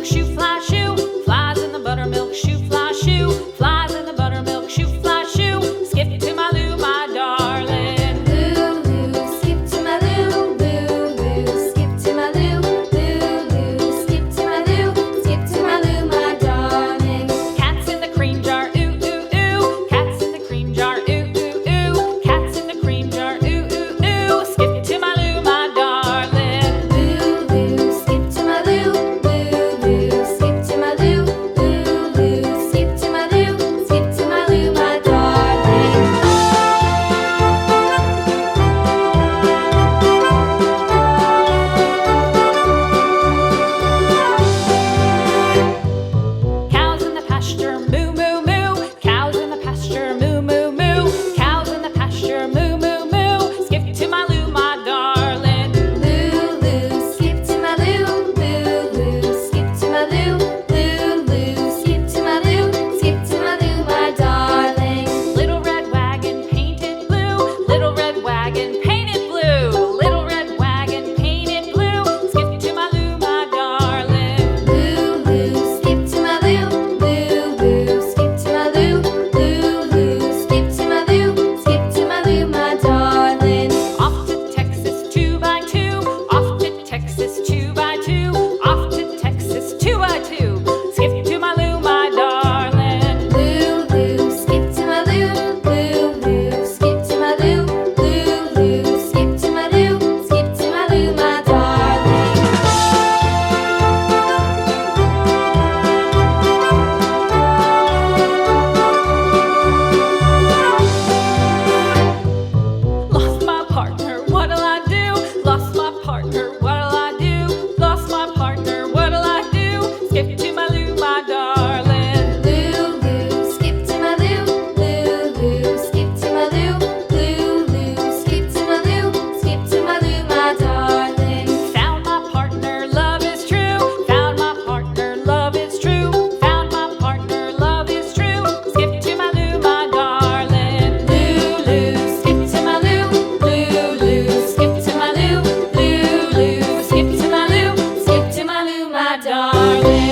buttermilk shoe, fly shoe. Flies in the buttermilk shoe, fly shoe. Flies in the buttermilk shoe, fly shoe. Skip to my Lou, my darling. Lou, skip to my Lou, Lou, skip to my Lou, Lou, skip to my Lou, skip to my Lou, my darling. Cats in the cream jar, ooh, ooh, ooh. Cats in the cream jar, ooh, ooh, ooh. Cats in the cream jar, ooh, ooh, ooh. Skip to my Lou, my darling. Lou, skip to my Lou, Lou, skip to my Lou, Lou, skip to my Lou, skip to my Lou, my darling. Cows in the pasture, moo, moo, moo. Cows in the pasture, moo, moo, moo. Cows in the pasture, moo, moo, moo. Skip to my Lou, my darling. Lou, skip to my Lou, Lou, skip to my Lou, Lou, skip to my Lou, skip to my Lou, my darling. Little red wagon painted blue. Little red wagon painted blue. Little red wagon painted blue. Skip to my Lou, my darling. Lou, skip to my Lou, Lou, skip to my Lou, Lou, skip to my Lou, skip to my Lou, my darling. Off to Texas 2x2. Off to Texas 2x2. Off to Texas 2x2. Skip to my Lou, my darling. Lou, skip to my Lou, Lou, skip to my Lou, Lou, skip to my Lou, skip to my Lou, my darling. Lost my partner, what'll I do? Lost my partner, what'll I do? Lost my partner, what'll I do? Skip to my Lou, my darling. Lou, skip to my Lou, Lou, skip to my Lou, Lou, skip to my Lou, skip to my Lou, my darling. Found my partner, love is true. Found my partner, love is true. Found my partner, love is true. Skip to my Lou, my darling. Lou, skip to my Lou, Lou, skip to my Lou, Lou, skip to my Lou, skip to my Lou, my darling.